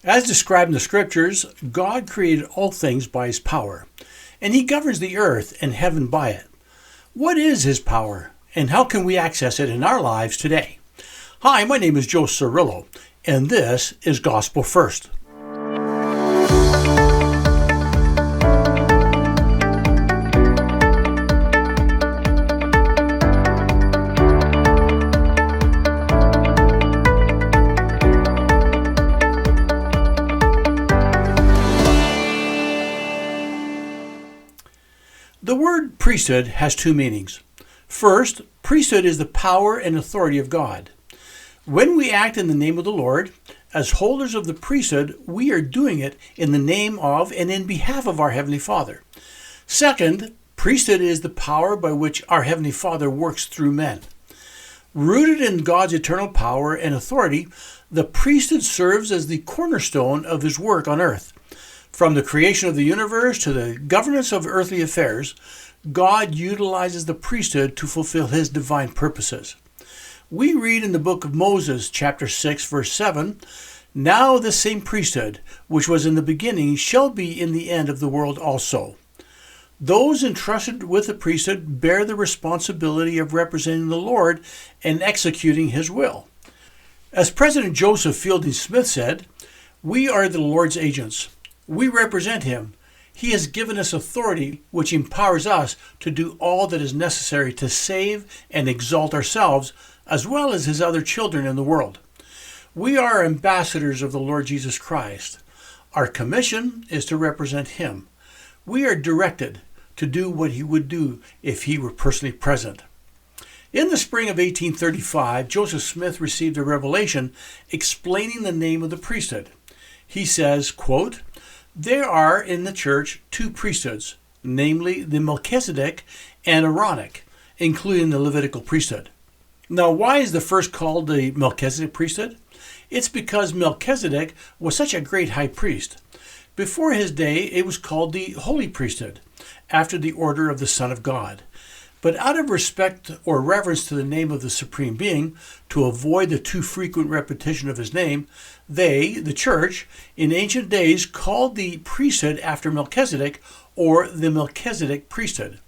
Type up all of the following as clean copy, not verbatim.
As described in the scriptures, God created all things by his power, and he governs the earth and heaven by it. What is his power, and how can we access it in our lives today? Hi, my name is Joe Cirillo, and this is Gospel First. The word priesthood has two meanings. First, priesthood is the power and authority of God. When we act in the name of the Lord, as holders of the priesthood, we are doing it in the name of and in behalf of our Heavenly Father. Second, priesthood is the power by which our Heavenly Father works through men. Rooted in God's eternal power and authority, the priesthood serves as the cornerstone of his work on earth. From the creation of the universe to the governance of earthly affairs, God utilizes the priesthood to fulfill his divine purposes. We read in the book of Moses, chapter 6, verse 7, "Now this same priesthood, which was in the beginning, shall be in the end of the world also." Those entrusted with the priesthood bear the responsibility of representing the Lord and executing his will. As President Joseph Fielding Smith said, "We are the Lord's agents. We represent him. He has given us authority which empowers us to do all that is necessary to save and exalt ourselves as well as his other children in the world. We are ambassadors of the Lord Jesus Christ. Our commission is to represent him. We are directed to do what he would do if he were personally present." In the spring of 1835, Joseph Smith received a revelation explaining the name of the priesthood. He says, quote, "There are in the church two priesthoods, namely the Melchizedek and Aaronic, including the Levitical priesthood." Now, why is the first called the Melchizedek priesthood? It's because Melchizedek was such a great high priest. Before his day, it was called the Holy Priesthood, after the order of the Son of God. But out of respect or reverence to the name of the Supreme Being, to avoid the too frequent repetition of his name, they, the church, in ancient days called the priesthood after Melchizedek, or the Melchizedek priesthood.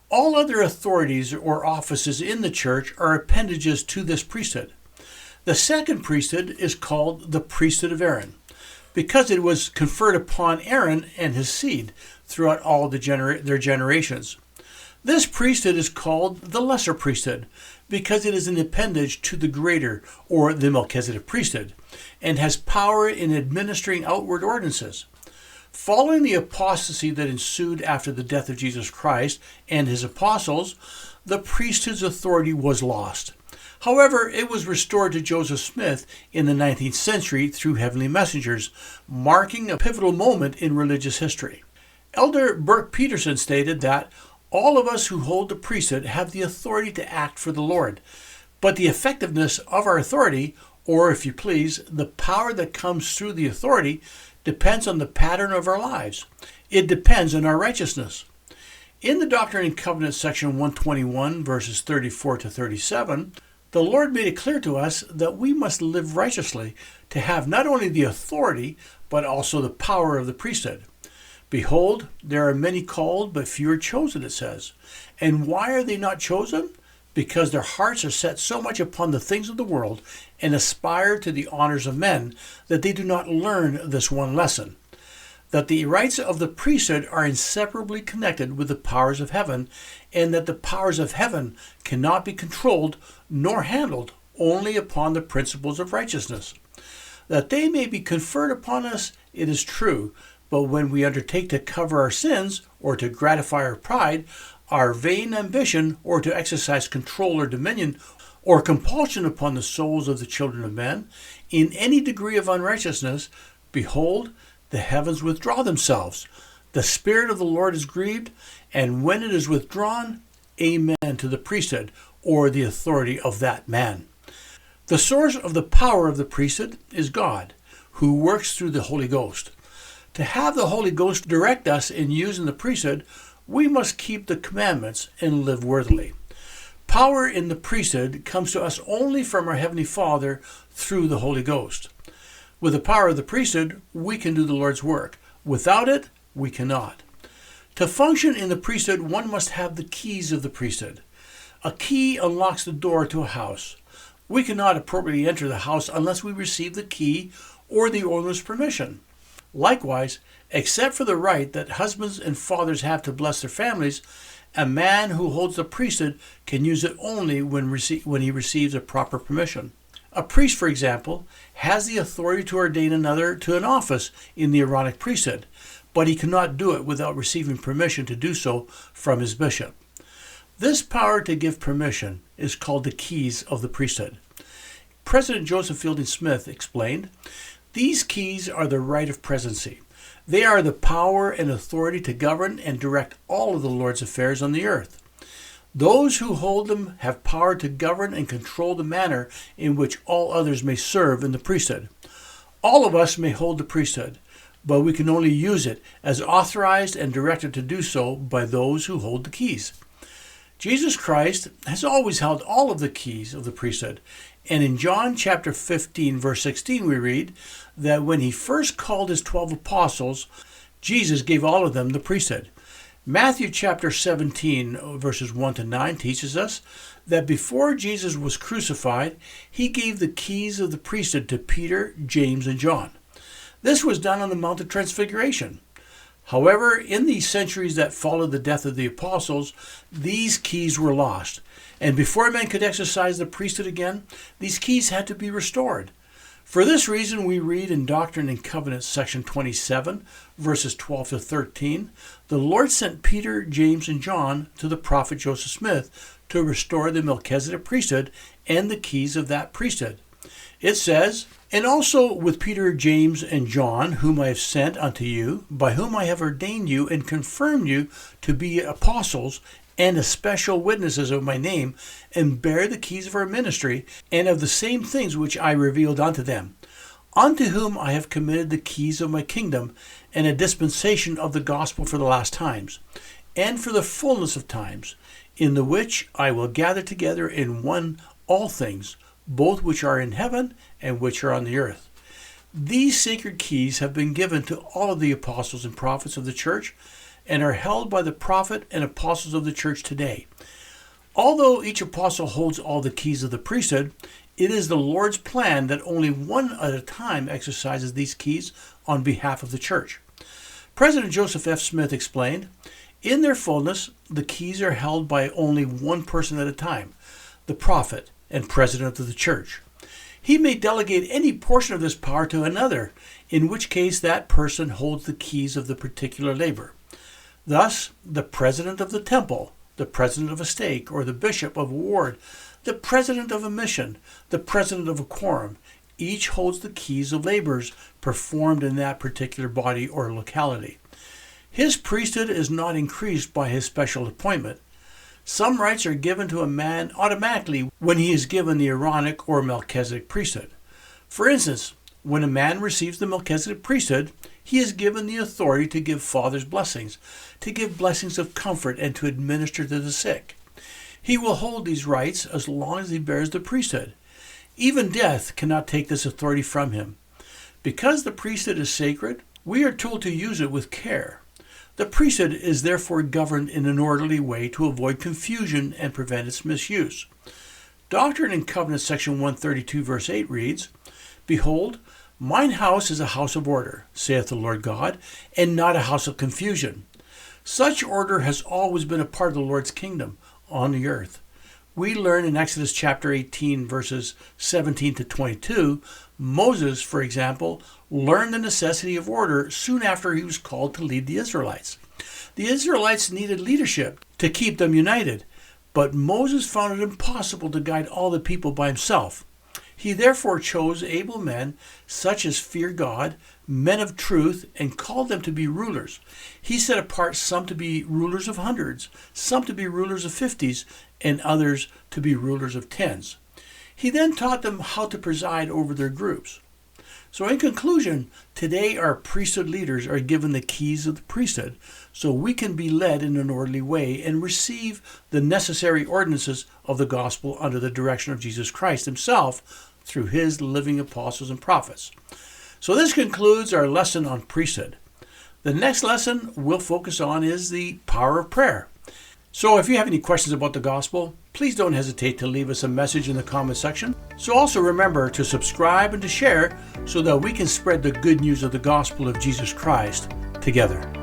All other authorities or offices in the church are appendages to this priesthood. The second priesthood is called the priesthood of Aaron, because it was conferred upon Aaron and his seed throughout all their generations. This priesthood is called the lesser priesthood because it is an appendage to the greater, or the Melchizedek priesthood, and has power in administering outward ordinances. Following the apostasy that ensued after the death of Jesus Christ and his apostles, the priesthood's authority was lost. However, it was restored to Joseph Smith in the 19th century through heavenly messengers, marking a pivotal moment in religious history. Elder Burke Peterson stated that all of us who hold the priesthood have the authority to act for the Lord, but the effectiveness of our authority, or if you please, the power that comes through the authority, depends on the pattern of our lives. It depends on our righteousness. In the Doctrine and Covenants section 121, verses 34 to 37, the Lord made it clear to us that we must live righteously to have not only the authority, but also the power of the priesthood. "Behold, there are many called, but few are chosen," it says. And why are they not chosen? Because their hearts are set so much upon the things of the world and aspire to the honors of men that they do not learn this one lesson, that the rights of the priesthood are inseparably connected with the powers of heaven, and that the powers of heaven cannot be controlled nor handled only upon the principles of righteousness. That they may be conferred upon us, it is true, but when we undertake to cover our sins, or to gratify our pride, our vain ambition, or to exercise control or dominion, or compulsion upon the souls of the children of men, in any degree of unrighteousness, behold, the heavens withdraw themselves. The Spirit of the Lord is grieved, and when it is withdrawn, amen to the priesthood, or the authority of that man. The source of the power of the priesthood is God, who works through the Holy Ghost. To have the Holy Ghost direct us in using the priesthood, we must keep the commandments and live worthily. Power in the priesthood comes to us only from our Heavenly Father through the Holy Ghost. With the power of the priesthood, we can do the Lord's work. Without it, we cannot. To function in the priesthood, one must have the keys of the priesthood. A key unlocks the door to a house. We cannot appropriately enter the house unless we receive the key or the owner's permission. Likewise, except for the right that husbands and fathers have to bless their families, a man who holds the priesthood can use it only when he receives a proper permission. A priest, for example, has the authority to ordain another to an office in the Aaronic priesthood, but he cannot do it without receiving permission to do so from his bishop. This power to give permission is called the keys of the priesthood. President Joseph Fielding Smith explained, "These keys are the right of presidency. They are the power and authority to govern and direct all of the Lord's affairs on the earth. Those who hold them have power to govern and control the manner in which all others may serve in the priesthood. All of us may hold the priesthood, but we can only use it as authorized and directed to do so by those who hold the keys." Jesus Christ has always held all of the keys of the priesthood, and in John chapter 15, verse 16, we read that when he first called his 12 apostles, Jesus gave all of them the priesthood. Matthew chapter 17, verses 1 to 9 teaches us that before Jesus was crucified, he gave the keys of the priesthood to Peter, James, and John. This was done on the Mount of Transfiguration. However, in the centuries that followed the death of the apostles, these keys were lost. And before men could exercise the priesthood again, these keys had to be restored. For this reason, we read in Doctrine and Covenants, section 27, verses 12 to 13, the Lord sent Peter, James, and John to the prophet Joseph Smith to restore the Melchizedek priesthood and the keys of that priesthood. It says, "And also with Peter, James, and John, whom I have sent unto you, by whom I have ordained you and confirmed you to be apostles and especial witnesses of my name, and bear the keys of our ministry, and of the same things which I revealed unto them, unto whom I have committed the keys of my kingdom, and a dispensation of the gospel for the last times, and for the fullness of times, in the which I will gather together in one all things, both which are in heaven and which are on the earth." These sacred keys have been given to all of the apostles and prophets of the church and are held by the prophet and apostles of the church today. Although each apostle holds all the keys of the priesthood, it is the Lord's plan that only one at a time exercises these keys on behalf of the church. President Joseph F. Smith explained, "In their fullness, the keys are held by only one person at a time, the prophet and president of the church. He may delegate any portion of this power to another, in which case that person holds the keys of the particular labor. Thus, the president of the temple, the president of a stake, or the bishop of a ward, the president of a mission, the president of a quorum, each holds the keys of labors performed in that particular body or locality. His priesthood is not increased by his special appointment. Some rights are given to a man automatically when he is given the Aaronic or Melchizedek priesthood. For instance, when a man receives the Melchizedek priesthood, he is given the authority to give fathers blessings, to give blessings of comfort, and to administer to the sick. He will hold these rights as long as he bears the priesthood. Even death cannot take this authority from him. Because the priesthood is sacred, we are told to use it with care. The priesthood is therefore governed in an orderly way to avoid confusion and prevent its misuse. Doctrine and Covenants section 132 verse 8 reads, "Behold, mine house is a house of order, saith the Lord God, and not a house of confusion." Such order has always been a part of the Lord's kingdom on the earth. We learn in Exodus chapter 18 verses 17 to 22, Moses, for example, learned the necessity of order soon after he was called to lead the Israelites. The Israelites needed leadership to keep them united, but Moses found it impossible to guide all the people by himself. He therefore chose able men such as fear God, men of truth, and called them to be rulers. He set apart some to be rulers of hundreds, some to be rulers of 50s, and others to be rulers of 10s. He then taught them how to preside over their groups. So in conclusion, today our priesthood leaders are given the keys of the priesthood so we can be led in an orderly way and receive the necessary ordinances of the gospel under the direction of Jesus Christ himself through his living apostles and prophets. So this concludes our lesson on priesthood. The next lesson we'll focus on is the power of prayer. So if you have any questions about the gospel, please don't hesitate to leave us a message in the comment section. So also remember to subscribe and to share so that we can spread the good news of the gospel of Jesus Christ together.